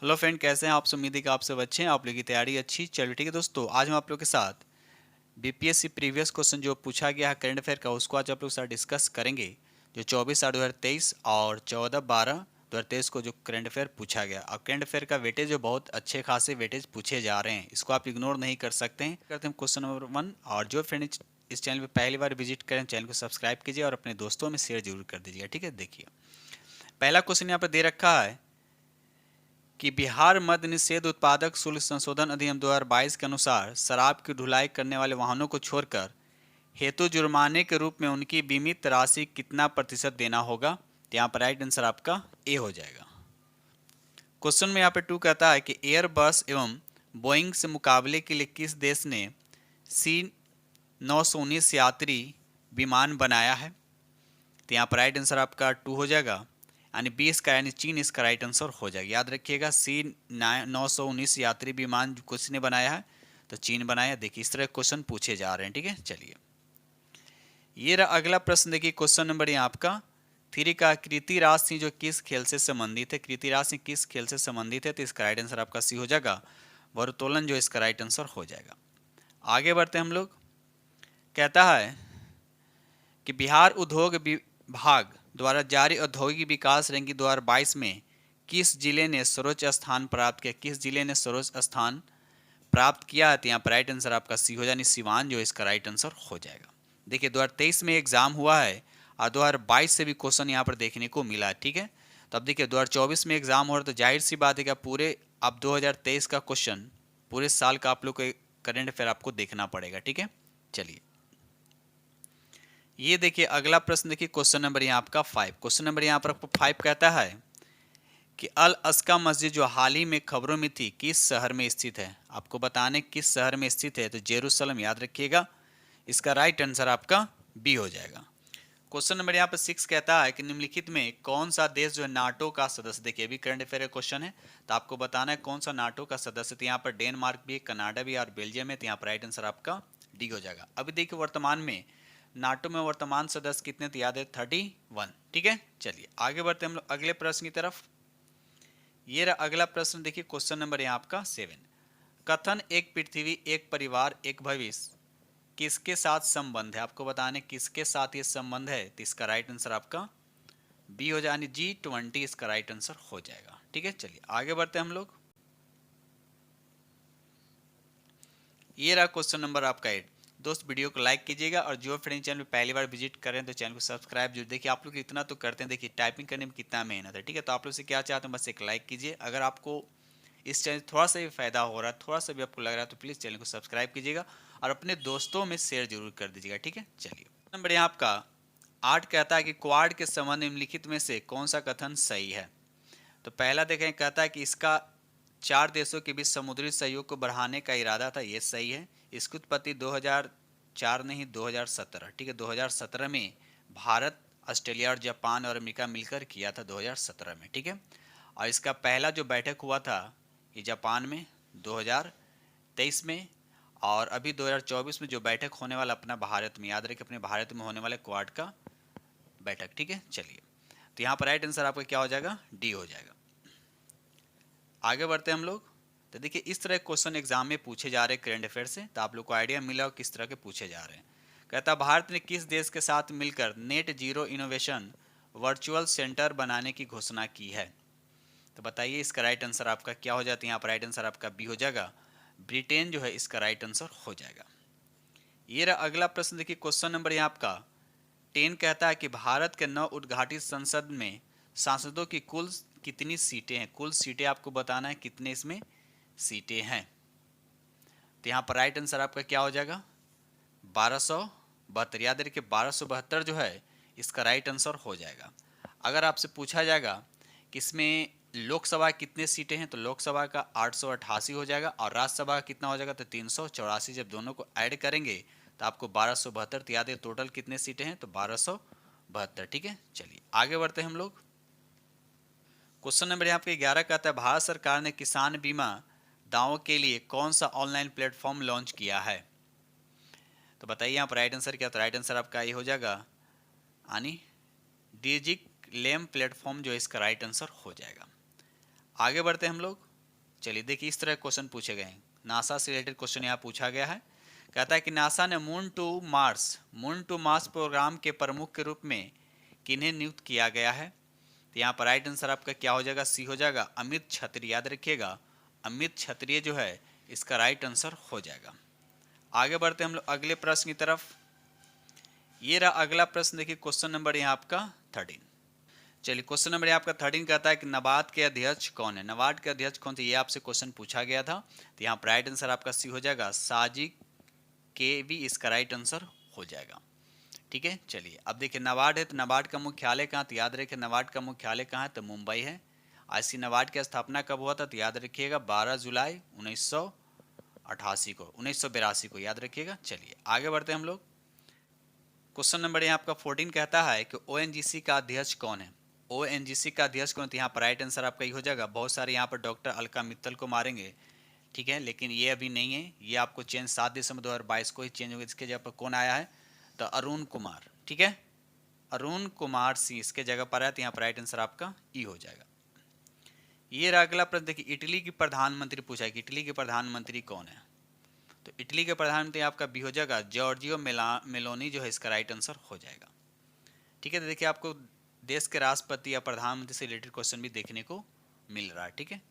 Hello friend, कैसे हैं आप? उम्मीद है कि आप सब अच्छे हैं, आप लोगों की तैयारी अच्छी चलिए। ठीक है दोस्तों, आज हम आप लोग के साथ बीपीएससी प्रीवियस क्वेश्चन जो पूछा गया है करंट अफेयर का, उसको आज आप लोग के साथ डिस्कस करेंगे। जो 24/8/2023 और 14/12/2023 को जो करंट अफेयर पूछा गया, और करंट अफेयर का वेटेज जो बहुत अच्छे खासे वेटेज पूछे जा रहे हैं, इसको आप इग्नोर नहीं कर सकते हैं। करते हैं क्वेश्चन नंबर 1। और जो फ्रेंड इस चैनल पर पहली बार विजिट करें, चैनल को सब्सक्राइब कीजिए और अपने दोस्तों में शेयर जरूर कर दीजिएगा। ठीक है, देखिए पहला क्वेश्चन यहाँ पर दे रखा है कि बिहार मद्य निषेध उत्पादक शुल्क संशोधन अधिनियम 2022 के अनुसार शराब की ढुलाई करने वाले वाहनों को छोड़कर हेतु जुर्माने के रूप में उनकी बीमित राशि कितना प्रतिशत देना होगा? तो यहाँ पर राइट आंसर आपका ए हो जाएगा। क्वेश्चन में यहाँ पे 2 कहता है कि एयरबस एवं बोइंग से मुकाबले के लिए किस देश ने C919 यात्री विमान बनाया है? तो यहाँ पर राइट आंसर आपका 2 हो जाएगा, यानी 20 का, यानी चीन इसका राइट आंसर हो जाएगा। याद रखिएगा, C919 यात्री विमान किसने बनाया है? तो चीन बनाया। देखिए इस तरह क्वेश्चन पूछे जा रहे हैं। ठीक है, चलिए ये रहा अगला प्रश्न। देखिए क्वेश्चन नंबर यहाँ आपका 3 का कृति राशि जो किस खेल से संबंधित है? कृति राशि किस खेल से संबंधित है? तो इसका राइट आंसर आपका सी हो जाएगा, वर्तोलन जो इसका राइट आंसर हो जाएगा। आगे बढ़ते हम लोग। कहता है कि बिहार उद्योग विभाग द्वारा जारी औद्योगिक विकास रैंकिंग 2022 में किस जिले ने सर्वोच्च स्थान प्राप्त किया? किस जिले ने सर्वोच्च स्थान प्राप्त किया है? तो यहाँ पर राइट आंसर आपका सी हो जाए, सिवान जो इसका राइट आंसर हो जाएगा। देखिए 2023 में एग्जाम हुआ है और 2022 से भी क्वेश्चन यहाँ पर देखने को मिला है। ठीक है, तो अब देखिए 2024 में एग्जाम हो रहा है, तो जाहिर सी बात है कि पूरे अब 2023 का क्वेश्चन पूरे साल का आप लोग को करंट अफेयर आपको देखना पड़ेगा। ठीक है, चलिए ये देखिए अगला प्रश्न। देखिए क्वेश्चन नंबर यहाँ आपका 5। क्वेश्चन नंबर यहाँ पर आपको 5 कहता है कि अल अस्का मस्जिद जो हाल ही में खबरों में थी, किस शहर में स्थित है? आपको बताने किस शहर में स्थित है, तो जेरूसलम। याद रखिएगा, इसका राइट आंसर आपका बी हो जाएगा। क्वेश्चन नंबर यहाँ पर 6 कहता है कि निम्नलिखित में कौन सा देश जो है नाटो का सदस्य? देखिए अभी करंट अफेयर का क्वेश्चन है, तो आपको बताना है कौन सा नाटो का सदस्य। तो यहाँ पर डेनमार्क भी, कनाडा भी और बेल्जियम है। तो यहाँ पर राइट आंसर आपका डी हो जाएगा। अभी देखिए वर्तमान में नाटो में वर्तमान सदस्य कितने? तो याद है 31। ठीक है, चलिए आगे बढ़ते हम लोग अगले प्रश्न की तरफ। ये रहा अगला प्रश्न। देखिए क्वेश्चन नंबर यहाँ आपका 7। कथन एक पृथ्वी एक परिवार एक भविष्य किसके साथ संबंध है? आपको बताने किसके साथ ये संबंध है। तो इसका राइट आंसर आपका बी हो जाए, G20 इसका राइट आंसर हो जाएगा। ठीक है, चलिए आगे बढ़ते हैं हम लोग। ये रहा क्वेश्चन नंबर आपका 8। दोस्त वीडियो को लाइक कीजिएगा और जो फ्रेंड चैनल पे पहली बार विजिट करें तो चैनल को सब्सक्राइब जरूर। देखिए आप लोग इतना तो करते हैं, देखिए टाइपिंग करने में कितना मेहनत है। ठीक है, तो आप लोग से क्या चाहते हैं, बस एक लाइक कीजिए। अगर आपको इस चैनल थोड़ा सा भी फायदा हो रहा है, थोड़ा सा भी आपको लग रहा है, तो प्लीज़ चैनल को सब्सक्राइब कीजिएगा और अपने दोस्तों में शेयर जरूर कर दीजिएगा। ठीक है, चलिए नंबर यहाँ आपका 8 कहता है कि क्वाड के संबंध निम्नलिखित में से कौन सा कथन सही है? तो पहला देखें, कहता है कि इसका 4 देशों के बीच समुद्री सहयोग को बढ़ाने का इरादा था, ये सही है। इसकी उत्पत्ति 2004 नहीं 2017। ठीक है, 2017 में भारत, ऑस्ट्रेलिया और जापान और अमेरिका मिलकर किया था 2017 में। ठीक है, और इसका पहला जो बैठक हुआ था ये जापान में 2023 में, और अभी 2024 में जो बैठक होने वाला अपना भारत में, याद रखिए अपने भारत में होने वाले क्वाड का बैठक। ठीक है, चलिए तो यहाँ पर राइट आंसर आपका क्या हो जाएगा? डी हो जाएगा। आगे बढ़ते हैं हम लोग। तो देखिए इस तरह क्वेश्चन एग्जाम में पूछे जा रहे हैं करंट अफेयर से, तो आप लोग को आइडिया मिला हो किस तरह के पूछे जा रहे हैं। कहता भारत ने किस देश के साथ मिलकर net zero innovation virtual centre बनाने की घोषणा की है? तो बताइए इसका राइट आंसर आपका क्या हो जाता है? यहाँ पर राइट आंसर आपका बी हो जाएगा, ब्रिटेन जो है इसका राइट आंसर हो जाएगा। ये रहा अगला प्रश्न। देखिए क्वेश्चन नंबर यहाँ आपका 10 कहता है कि भारत के नव उद्घाटित संसद में सांसदों की कुल कितनी सीटें हैं? कुल सीटें आपको बताना है कितने इसमें सीटें हैं। तो यहाँ पर राइट आंसर आपका क्या हो जाएगा? 1272। याद रखिए 1272 जो है इसका राइट आंसर हो जाएगा। अगर आपसे पूछा जाएगा कि इसमें लोकसभा कितने सीटें हैं, तो लोकसभा का 888 हो जाएगा और राज्यसभा कितना हो जाएगा? तो 384। जब दोनों को ऐड करेंगे तो आपको 1272। तो याद है टोटल कितने सीटें हैं? तो 1272। ठीक है, चलिए आगे बढ़ते हैं हम लोग। क्वेश्चन नंबर यहाँ पे 11 कहता है भारत सरकार ने किसान बीमा दावों के लिए कौन सा ऑनलाइन प्लेटफॉर्म लॉन्च किया है? तो बताइए यहाँ पर राइट आंसर क्या? तो राइट आंसर आपका ये हो जाएगा, यानी डिजिक्लेम प्लेटफॉर्म जो इसका राइट आंसर हो जाएगा। आगे बढ़ते हैं हम लोग। चलिए देखिए, इस तरह क्वेश्चन पूछे गए हैं, नासा से रिलेटेड क्वेश्चन यहाँ पूछा गया है। कहता है कि नासा ने मून टू मार्स प्रोग्राम के प्रमुख के रूप में किन्हें नियुक्त किया गया है? तो यहाँ पर राइट आंसर आपका क्या हो जाएगा? सी हो जाएगा, अमित क्षत्रिय। याद रखिएगा, अमित क्षत्रिय जो है इसका राइट आंसर हो जाएगा। आगे बढ़ते हम लोग अगले प्रश्न की तरफ। ये रहा अगला प्रश्न, देखिए क्वेश्चन नंबर यहाँ आपका 13। चलिए क्वेश्चन नंबर आपका 13 कहता है कि नबार्ड के अध्यक्ष कौन है? नबार्ड के अध्यक्ष कौन थे, ये आपसे क्वेश्चन पूछा गया था। तो यहाँ पर राइट आंसर आपका सी हो जाएगा, साजिद केवी इसका राइट आंसर हो जाएगा। ठीक है, चलिए अब देखिए नबार्ड है तो नबार्ड का मुख्यालय कहाँ? तो याद रखिए नबार्ड का मुख्यालय कहाँ है? तो मुंबई है। आईसी नबार्ड की स्थापना कब हुआ था? तो याद रखिएगा 12 जुलाई 1988 को, 1982 को, याद रखिएगा। चलिए आगे बढ़ते हैं हम लोग। क्वेश्चन नंबर यहाँ आपका 14 कहता है कि ओएनजीसी का अध्यक्ष कौन है? ओएनजीसी का अध्यक्ष कौन है? तो यहाँ पर राइट आंसर आपका ये हो जाएगा, बहुत सारे यहाँ पर डॉक्टर अलका मित्तल को मारेंगे, ठीक है, लेकिन ये अभी नहीं है, ये आपको चेंज 7 दिसंबर 2022 को ही चेंज होगा। इसके जगह पर कौन आया है? तो अरुण कुमार, ठीक है, अरुण कुमार सिंह इसके जगह पर आया। तो यहाँ पर राइट आंसर आपका ई हो जाएगा। ये रहा अगला प्रश्न, देखिए इटली की प्रधानमंत्री पूछा है कि इटली के प्रधानमंत्री कौन है? तो इटली के प्रधानमंत्री आपका बी हो जाएगा, जॉर्जियो मेलोनी जो है इसका राइट आंसर हो जाएगा। ठीक है, तो देखिए आपको देश के राष्ट्रपति या प्रधानमंत्री से रिलेटेड क्वेश्चन भी देखने को मिल रहा है। ठीक है,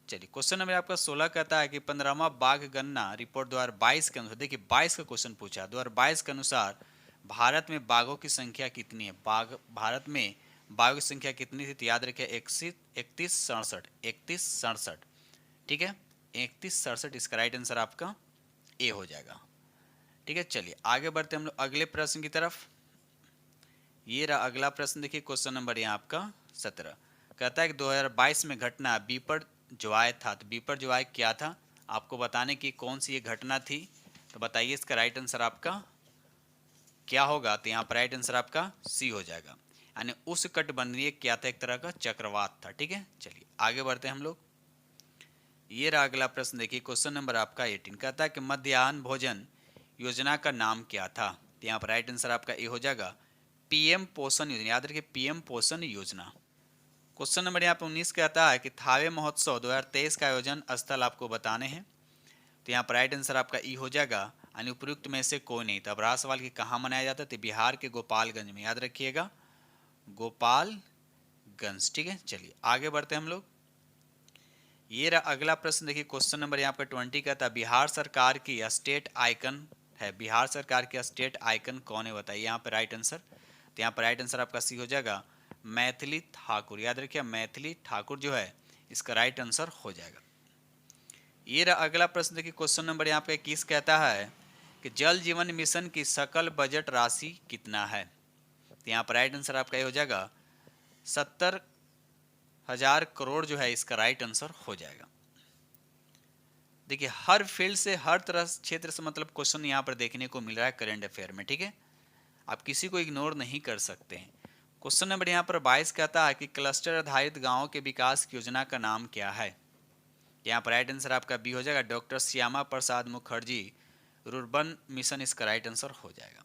चलिए क्वेश्चन नंबर आपका 16 कहता है कि 15वां बाघ गणना रिपोर्ट 2022 के अनुसार, देखिए 22 का क्वेश्चन पूछा, 2022 के अनुसार भारत में बाघों की संख्या कितनी है? भारत में बाघों की संख्या कितनी थी? तो याद रखिए 3167, ठीक है, 3167 इसका राइट आंसर आपका ए हो जाएगा। ठीक है, चलिए आगे बढ़ते हम लोग अगले प्रश्न की तरफ। ये रहा अगला प्रश्न, देखिए क्वेश्चन नंबर यहाँ आपका 17 कहता है कि 2022 में घटना बीपर ज्वाय था। तो बीपर ज्वाय क्या था? आपको बताने की कौन सी ये घटना थी, तो बताइए इसका राइट आंसर आपका क्या होगा? तो यहाँ पर राइट आंसर आपका सी हो जाएगा, यानी उस कटबंधीय क्या था? एक तरह का चक्रवात था। ठीक है, चलिए आगे बढ़ते हैं हम लोग। ये रहा अगला प्रश्न, देखिए क्वेश्चन नंबर आपका 18 कहता है कि मध्याह्न भोजन योजना का नाम क्या था? तो यहाँ पर राइट आंसर आपका ए हो जाएगा, पीएम पोषण योजना। याद रखिए पीएम पोषण योजना। क्वेश्चन नंबर यहाँ पे 19 कहता है कि थावे महोत्सव 2023 का आयोजन स्थल आपको बताने हैं। तो यहाँ पर राइट आंसर आपका ई हो जाएगा, यानी उपयुक्त में से कोई नहीं। तो अब रहा सवाल कि कहाँ मनाया जाता है? तो बिहार के गोपालगंज में, याद रखिएगा गोपालगंज। ठीक है, चलिए आगे बढ़ते हैं हम लोग। ये रहा अगला प्रश्न, देखिए क्वेश्चन नंबर यहाँ पर 20 कहता है बिहार सरकार की स्टेट आइकन है, बिहार सरकार की स्टेट आइकन कौन है? बताइए यहाँ पर राइट आंसर। तो यहाँ पर राइट आंसर आपका सी हो जाएगा, मैथिली ठाकुर। याद रखिए मैथिली ठाकुर जो है इसका राइट आंसर हो जाएगा। ये रहा अगला प्रश्न, देखिए क्वेश्चन नंबर यहाँ पे 21 कहता है कि जल जीवन मिशन की सकल बजट राशि कितना है? तो यहाँ पर राइट आंसर आपका ये हो जाएगा 70,000 करोड़ जो है इसका राइट आंसर हो जाएगा। देखिए हर फील्ड से, हर तरह क्षेत्र से मतलब क्वेश्चन यहाँ पर देखने को मिल रहा है करंट अफेयर में। ठीक है, आप किसी को इग्नोर नहीं कर सकते हैं। क्वेश्चन नंबर यहाँ पर 22 कहता है कि क्लस्टर आधारित गांवों के विकास की योजना का नाम क्या है? यहाँ पर राइट आंसर आपका बी हो जाएगा, doctor Shyama Prasad Mukherjee rurban mission इसका राइट आंसर हो जाएगा।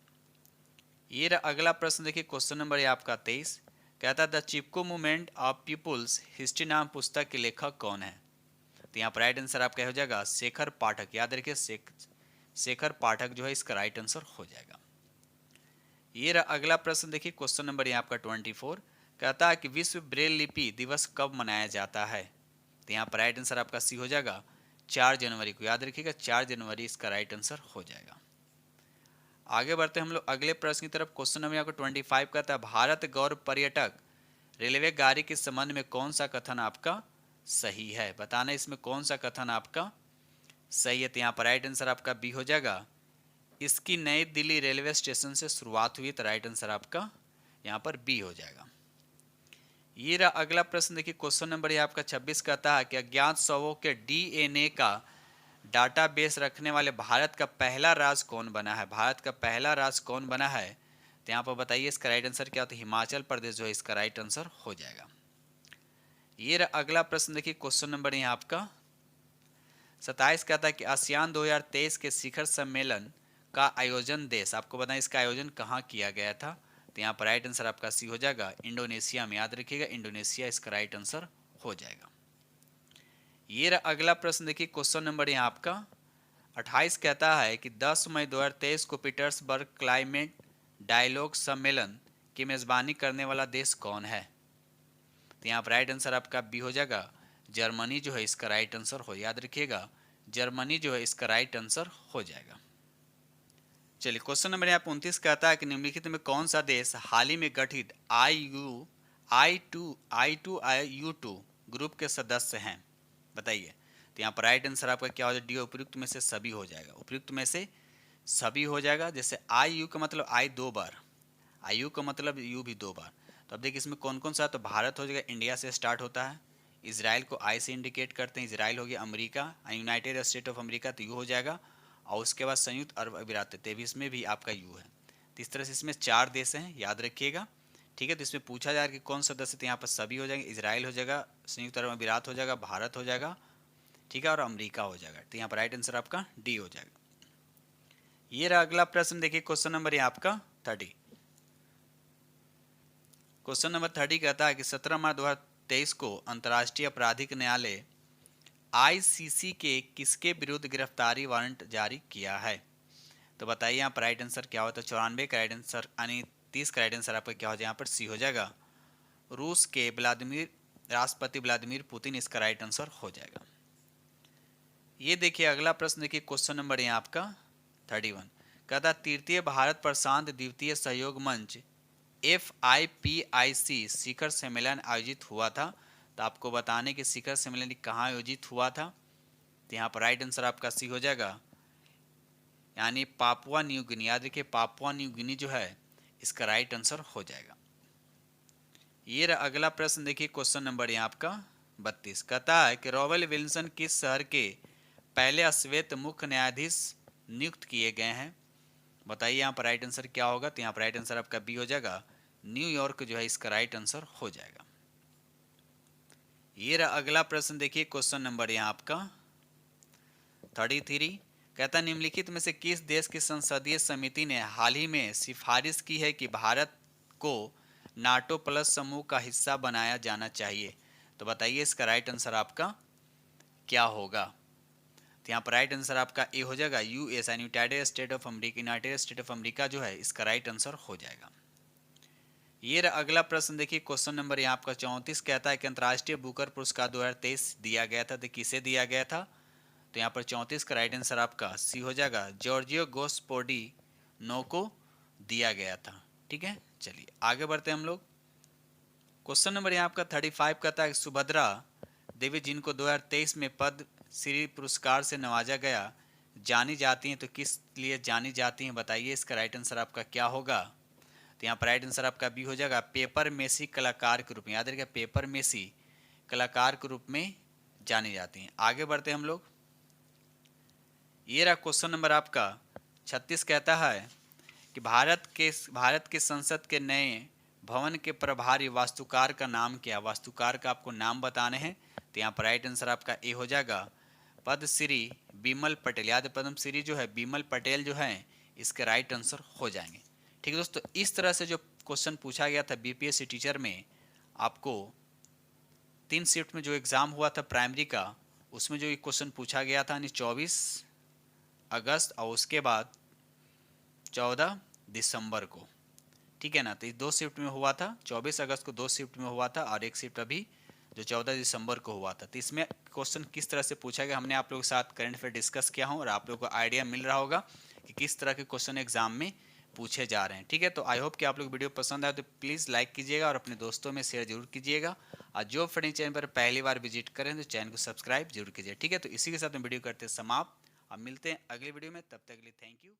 ये अगला प्रश्न देखिए क्वेश्चन नंबर ये आपका 23 कहता है the Chipko movement of people's history नाम पुस्तक के लेखक कौन है? तो यहाँ पर राइट आंसर आपका हो जाएगा शेखर पाठक। याद रखिए शेखर पाठक जो है इसका राइट आंसर हो जाएगा। ये अगला प्रश्न देखिए क्वेश्चन नंबर यहाँ आपका 24 कहता है कि विश्व ब्रेल लिपि दिवस कब मनाया जाता है? तो यहाँ पर राइट आंसर आपका सी हो जाएगा 4 जनवरी को। याद रखिएगा 4 जनवरी इसका राइट आंसर हो जाएगा। आगे बढ़ते हैं हम लोग अगले प्रश्न की तरफ। क्वेश्चन नंबर आपको 25 कहता है भारत गौरव पर्यटक रेलवे गाड़ी के संबंध में कौन सा कथन आपका सही है? बताना इसमें कौन सा कथन आपका सही है। तो यहाँ पर राइट आंसर आपका बी हो जाएगा, इसकी नई दिल्ली रेलवे स्टेशन से शुरुआत हुई। तो राइट आंसर आपका यहाँ पर बी हो जाएगा। ये रहा अगला प्रश्न देखिए क्वेश्चन नंबर ये आपका 26 कहता है कि अज्ञात शवों के डीएनए का डाटाबेस रखने वाले भारत का पहला राज्य कौन बना है? भारत का पहला राज्य कौन बना है? तो यहाँ पर बताइए इसका राइट आंसर क्या? तो हिमाचल प्रदेश जो है इसका राइट आंसर हो जाएगा। ये रहा अगला प्रश्न देखिए क्वेश्चन नंबर यहाँ आपका 27 कहता है कि आसियान 2023 के शिखर सम्मेलन का आयोजन देश, आपको बताएं इसका आयोजन कहाँ किया गया था? तो यहाँ पर राइट आंसर आपका सी हो जाएगा इंडोनेशिया में। याद रखिएगा इंडोनेशिया इसका राइट आंसर हो जाएगा। ये रहा अगला प्रश्न, देखिए क्वेश्चन नंबर यहाँ आपका 28 कहता है कि 10 मई 2023 को पीटर्सबर्ग क्लाइमेट डायलॉग सम्मेलन की मेजबानी करने वाला देश कौन है? तो यहाँ पर राइट आंसर आपका बी हो जाएगा, जर्मनी जो है इसका राइट आंसर हो, याद रखिएगा जर्मनी जो है इसका राइट आंसर हो जाएगा। चलिए क्वेश्चन नंबर यहाँ 29 कहता है कि निम्नलिखित में कौन सा देश हाल ही में गठित I2 ग्रुप के सदस्य हैं, बताइए। तो यहाँ पर राइट आंसर आपका क्या हो जाएगा, डी उपयुक्त में से सभी हो जाएगा, उपयुक्त में से सभी हो जाएगा। जैसे IU का मतलब आई 2 बार, IU का मतलब यू भी 2 बार। तो अब देखिए इसमें कौन कौन सा, तो भारत हो जाएगा, इंडिया से स्टार्ट होता है, इसराइल को आई से इंडिकेट करते हैं, इसराइल हो गया, America United state of America तो यू हो जाएगा, और उसके बाद संयुक्त अरब अमीरात 23 में भी आपका यू है। तो इस तरह से इसमें 4 देश हैं, याद रखिएगा, ठीक है। तो इसमें पूछा जा रहा है कि कौन सदस्य, तो यहाँ पर सभी हो जाएंगे, इसराइल हो जाएगा, संयुक्त अरब अमीरात हो जाएगा, भारत हो जाएगा, ठीक है, और अमेरिका हो जाएगा। तो यहाँ पर राइट आंसर आपका डी हो जाएगा। ये रहा अगला प्रश्न, देखिए क्वेश्चन नंबर यहाँ आपका 30। क्वेश्चन नंबर 30 कहता है कि 17 मार्च 2023 को अंतर्राष्ट्रीय आपराधिक न्यायालय ICC के किसके विरुद्ध गिरफ्तारी वारंट जारी किया है? तो बताइए यहाँ पर राइट आंसर क्या होता है, 94 का राइट आंसर, यानी 30 का राइट आंसर आपका क्या हो जाएगा, यहाँ पर सी हो जाएगा, रूस के राष्ट्रपति व्लादिमीर पुतिन इसका राइट आंसर हो जाएगा। ये देखिए अगला प्रश्न, देखिए क्वेश्चन नंबर यहाँ आपका 31 कहता तृतीय भारत प्रशांत द्वितीय सहयोग मंच FIPIC शिखर सम्मेलन आयोजित हुआ था। तो आपको बताने कि शिखर सम्मेलन कहाँ आयोजित हुआ था, तो यहाँ पर राइट आंसर आपका सी हो जाएगा, यानी पापुआ न्यू गिनी, याद रखिए पापुआ न्यू गिनी जो है इसका राइट आंसर हो जाएगा। ये रहा अगला प्रश्न, देखिए क्वेश्चन नंबर यहाँ आपका 32 कहता है कि रॉबर्ट विल्सन किस शहर के पहले श्वेत मुख्य न्यायाधीश नियुक्त किए गए हैं? बताइए यहाँ पर राइट आंसर क्या होगा, तो यहाँ पर राइट आंसर आपका बी हो जाएगा, न्यूयॉर्क जो है इसका राइट आंसर हो जाएगा। ये रहा अगला प्रश्न, देखिए क्वेश्चन नंबर यहाँ आपका 33 कहता निम्नलिखित में से किस देश की संसदीय समिति ने हाल ही में सिफारिश की है कि भारत को नाटो प्लस समूह का हिस्सा बनाया जाना चाहिए? तो बताइए इसका राइट आंसर आपका क्या होगा, तो यहाँ पर राइट आंसर आपका ए हो जाएगा, US United state of America, United state of America जो है इसका राइट आंसर हो जाएगा। ये रहा अगला प्रश्न, देखिए क्वेश्चन नंबर यहाँ आपका 34 कहता है कि अंतर्राष्ट्रीय बुकर पुरस्कार 2023 दिया गया था, तो किसे दिया गया था? तो यहाँ पर 34 का राइट आंसर आपका सी हो जाएगा, जॉर्जियो गोस्पोडिनो को दिया गया था, ठीक है। चलिए आगे बढ़ते हैं हम लोग। क्वेश्चन नंबर यहाँ आपका 35 कहता है सुभद्रा देवी जिनको 2023 में पद्म श्री पुरस्कार से नवाजा गया जानी जाती हैं, तो किस लिए जानी जाती हैं, बताइए इसका राइट आंसर आपका क्या होगा? तो यहाँ पर राइट आंसर आपका बी हो जाएगा, पेपर मेसी कलाकार के रूप में, याद रखिएगा पेपर मेसी कलाकार के रूप में जानी जाती हैं। आगे बढ़ते हैं हम लोग। ये रहा क्वेश्चन नंबर आपका 36 कहता है कि भारत के संसद के नए भवन के प्रभारी वास्तुकार का नाम क्या? वास्तुकार का आपको नाम बताने हैं, तो यहाँ पर राइट आंसर आपका ए हो जाएगा, पद्मश्री बिमल पटेल, याद पद्मश्री जो है बिमल पटेल जो है इसके राइट आंसर हो जाएंगे, ठीक है दोस्तों। इस तरह से जो क्वेश्चन पूछा गया था BPSC टीचर में, आपको 3 शिफ्ट में जो एग्ज़ाम हुआ था प्राइमरी का, उसमें जो क्वेश्चन पूछा गया था यानी 24 अगस्त और उसके बाद 14 दिसंबर को, ठीक है ना। तो इस 2 शिफ्ट में हुआ था, 24 अगस्त को 2 शिफ्ट में हुआ था और एक शिफ्ट अभी जो 14 दिसंबर को हुआ था। तो इसमें क्वेश्चन किस तरह से पूछा गया हमने आप लोगों के साथ करंट अफेयर डिस्कस किया हूँ, और आप लोगों को आइडिया मिल रहा होगा कि किस तरह के क्वेश्चन एग्जाम में पूछे जा रहे हैं, ठीक है। तो आई होप कि आप लोग वीडियो पसंद आए तो प्लीज़ लाइक कीजिएगा और अपने दोस्तों में शेयर जरूर कीजिएगा, और जो फ्रेंड चैनल पर पहली बार विजिट करें तो चैनल को सब्सक्राइब जरूर कीजिए, ठीक है। तो इसी के साथ हम वीडियो करते हैं समाप्त, अब मिलते हैं अगले वीडियो में, तब तक के लिए थैंक यू।